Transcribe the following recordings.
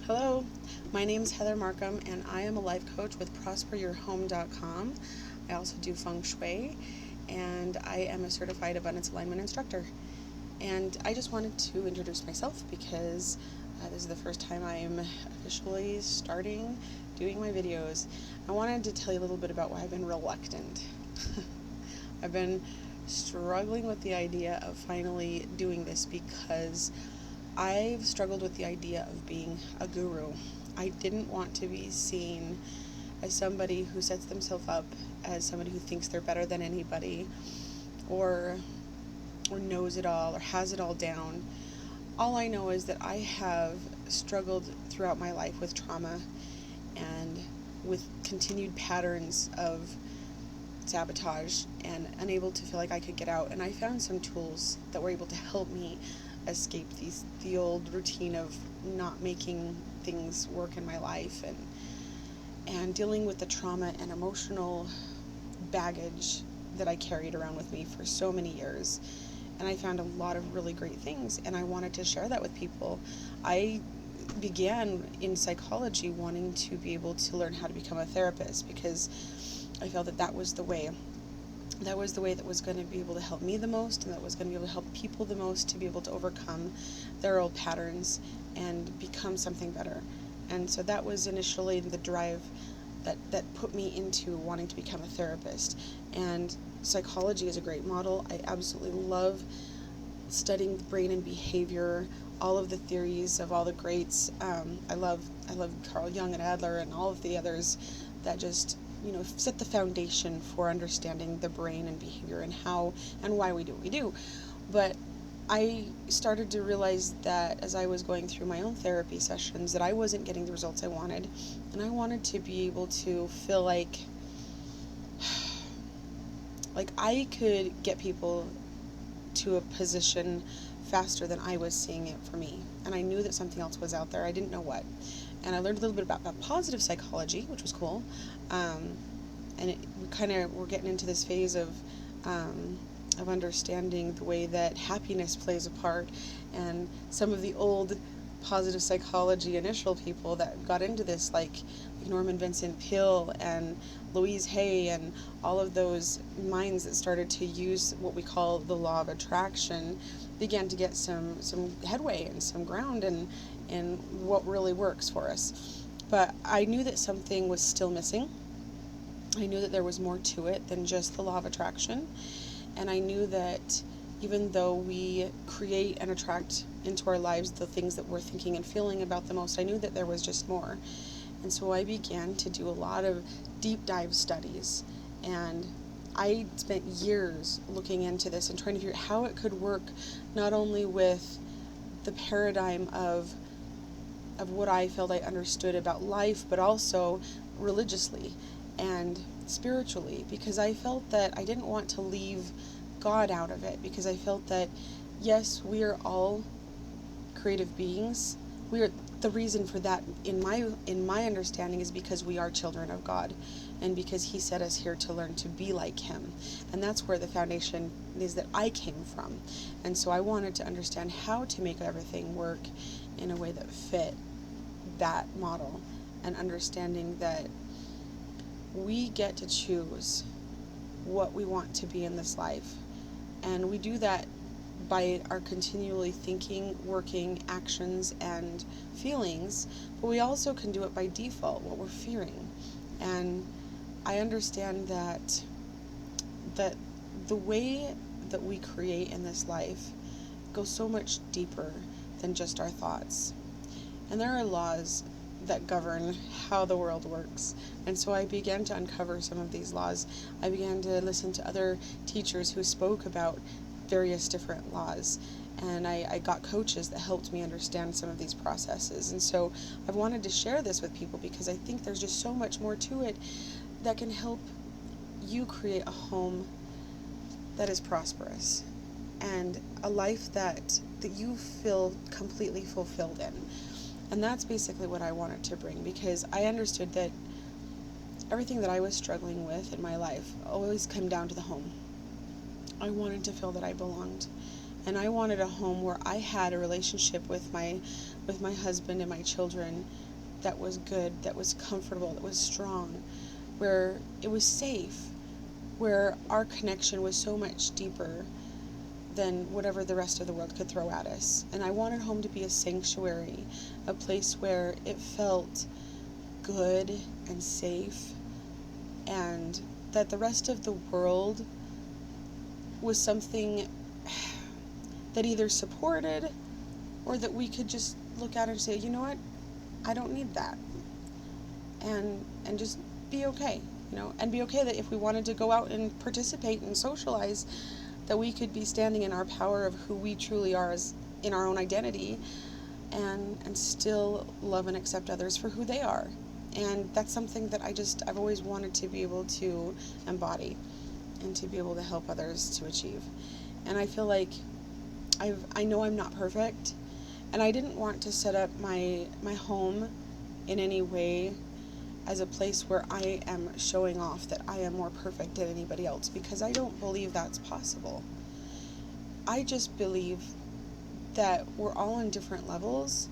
Hello, my name is Heather Markham, and I am a life coach with prosperyourhome.com. I also do Feng Shui, and I am a certified abundance alignment instructor. And I just wanted to introduce myself because this is the first time I am officially starting doing my videos. I wanted to tell you a little bit about why I've been reluctant. I've been struggling with the idea of finally doing this because I've struggled with the idea of being a guru. I didn't want to be seen as somebody who sets themselves up as somebody who thinks they're better than anybody or knows it all or has it all down. All I know is that I have struggled throughout my life with trauma and with continued patterns of sabotage and unable to feel like I could get out. And I found some tools that were able to help me escape the old routine of not making things work in my life and dealing with the trauma and emotional baggage that I carried around with me for so many years. And I found a lot of really great things, and I wanted to share that with people. I began in psychology wanting to be able to learn how to become a therapist because I felt that that was the way that was going to be able to help me the most, and that was going to be able to help people the most to be able to overcome their old patterns and become something better. And so that was initially the drive that put me into wanting to become a therapist. And psychology is a great model. I absolutely love studying the brain and behavior, all of the theories of all the greats. I love Carl Jung and Adler and all of the others that just set the foundation for understanding the brain and behavior and how and why we do what we do. But I started to realize that as I was going through my own therapy sessions that I wasn't getting the results I wanted, and I wanted to be able to feel like I could get people to a position faster than I was seeing it for me. And I knew that something else was out there. I didn't know what. And I learned a little bit about positive psychology, which was cool. And we're getting into this phase of understanding the way that happiness plays a part, and some of the old positive psychology initial people that got into this, like Norman Vincent Peale and Louise Hay and all of those minds that started to use what we call the law of attraction, began to get some headway and some ground in what really works for us. But I knew that something was still missing. I knew that there was more to it than just the law of attraction. And I knew that even though we create and attract into our lives the things that we're thinking and feeling about the most, I knew that there was just more. And so I began to do a lot of deep dive studies. And I spent years looking into this and trying to figure out how it could work, not only with the paradigm of what I felt I understood about life, but also religiously and spiritually, because I felt that I didn't want to leave God out of it, because I felt that, yes, we are all creative beings. We are the reason for that in my understanding is because we are children of God, and because He set us here to learn to be like Him. And that's where the foundation is that I came from. And so I wanted to understand how to make everything work in a way that fit that model, and understanding that we get to choose what we want to be in this life. And we do that by our continually thinking, working, actions, and feelings, but we also can do it by default, what we're fearing. And I understand that the way that we create in this life goes so much deeper than just our thoughts. And there are laws that govern how the world works. And so I began to uncover some of these laws. I began to listen to other teachers who spoke about various different laws. And I got coaches that helped me understand some of these processes. And so I've wanted to share this with people because I think there's just so much more to it that can help you create a home that is prosperous and a life that you feel completely fulfilled in. And that's basically what I wanted to bring, because I understood that everything that I was struggling with in my life always came down to the home. I wanted to feel that I belonged. And I wanted a home where I had a relationship with my husband and my children that was good, that was comfortable, that was strong, where it was safe, where our connection was so much deeper than whatever the rest of the world could throw at us. And I wanted home to be a sanctuary, a place where it felt good and safe, and that the rest of the world was something that either supported or that we could just look at and say, you know what, I don't need that. And just be okay, and be okay that if we wanted to go out and participate and socialize, that we could be standing in our power of who we truly are as in our own identity, and still love and accept others for who they are. And that's something that I've always wanted to be able to embody and to be able to help others to achieve. And I feel like I know I'm not perfect, and I didn't want to set up my home in any way as a place where I am showing off that I am more perfect than anybody else, because I don't believe that's possible. I just believe that we're all on different levels,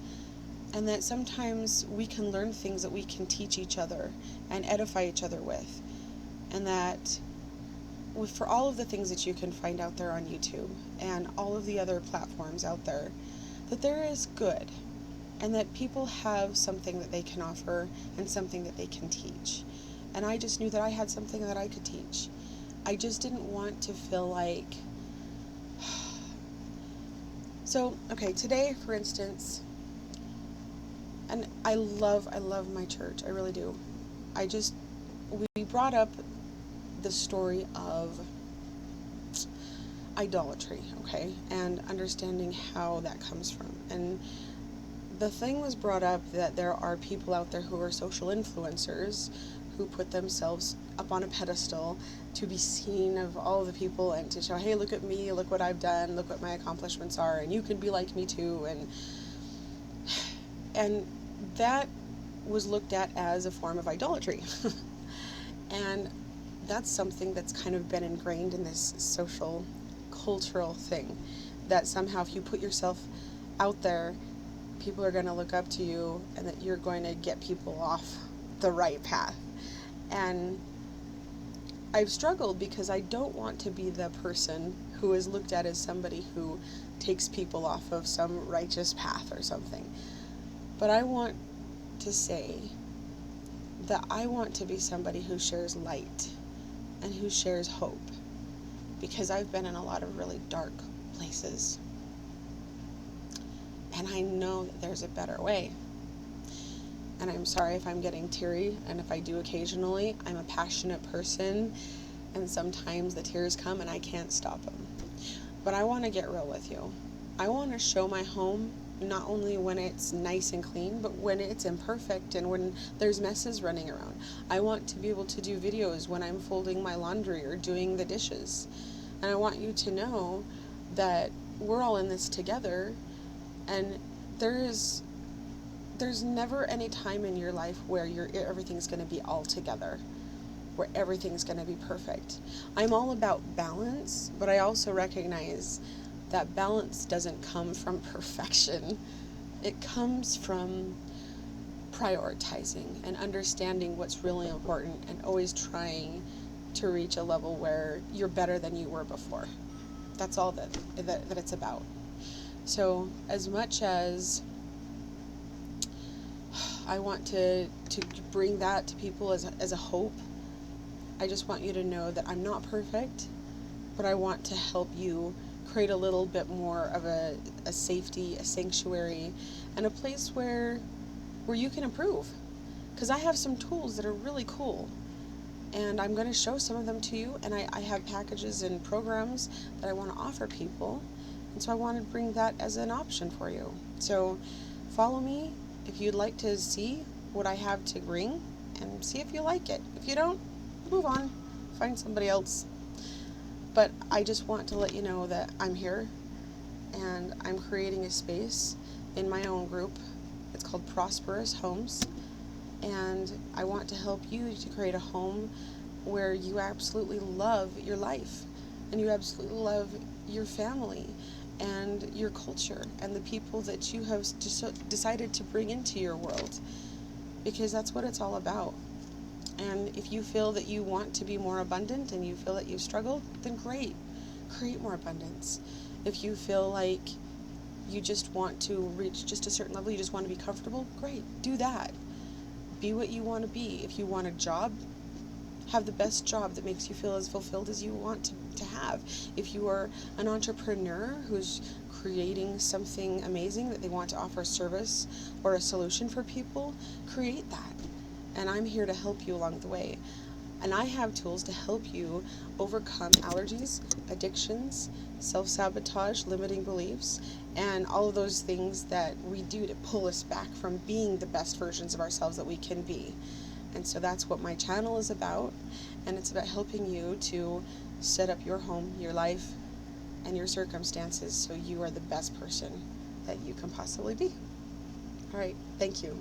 and that sometimes we can learn things that we can teach each other and edify each other with, and that for all of the things that you can find out there on YouTube and all of the other platforms out there, that there is good, and that people have something that they can offer and something that they can teach. And I just knew that I had something that I could teach. I just didn't want to feel like... So, okay, today, for instance, and I love my church, I really do. We brought up the story of idolatry, okay, and understanding how that comes from. And the thing was brought up that there are people out there who are social influencers who put themselves up on a pedestal to be seen of all of the people and to show, hey, look at me, look what I've done, look what my accomplishments are, and you can be like me too. And that was looked at as a form of idolatry. And that's something that's kind of been ingrained in this social, cultural thing, that somehow if you put yourself out there, people are going to look up to you, and that you're going to get people off the right path. And I've struggled because I don't want to be the person who is looked at as somebody who takes people off of some righteous path or something. But I want to say that I want to be somebody who shares light and who shares hope, because I've been in a lot of really dark places. And I know that there's a better way. And I'm sorry if I'm getting teary, and if I do occasionally. I'm a passionate person, and sometimes the tears come and I can't stop them. But I want to get real with you. I want to show my home not only when it's nice and clean, but when it's imperfect and when there's messes running around. I want to be able to do videos when I'm folding my laundry or doing the dishes. And I want you to know that we're all in this together, and there's never any time in your life where everything's going to be all together, where everything's going to be perfect. I'm all about balance, but I also recognize that balance doesn't come from perfection. It comes from prioritizing and understanding what's really important, and always trying to reach a level where you're better than you were before. That's all that it's about. So as much as I want to bring that to people as a hope, I just want you to know that I'm not perfect, but I want to help you create a little bit more of a safety, a sanctuary, and a place where you can improve. Because I have some tools that are really cool, and I'm going to show some of them to you, and I have packages and programs that I want to offer people, and so I want to bring that as an option for you. So follow me if you'd like to see what I have to bring, and see if you like it. If you don't, move on, find somebody else. But I just want to let you know that I'm here, and I'm creating a space in my own group. It's called Prosperous Homes, and I want to help you to create a home where you absolutely love your life, and you absolutely love your family, and your culture and the people that you have decided to bring into your world, because that's what it's all about. And if you feel that you want to be more abundant and you feel that you've struggled, then great, create more abundance. If you feel like you just want to reach just a certain level, you just want to be comfortable, great, do that. Be what you want to be. If you want a job, have the best job that makes you feel as fulfilled as you want to have. If you are an entrepreneur who's creating something amazing that they want to offer a service or a solution for people, create that. And I'm here to help you along the way. And I have tools to help you overcome allergies, addictions, self-sabotage, limiting beliefs, and all of those things that we do to pull us back from being the best versions of ourselves that we can be. And so that's what my channel is about, and it's about helping you to set up your home, your life, and your circumstances so you are the best person that you can possibly be. All right, thank you.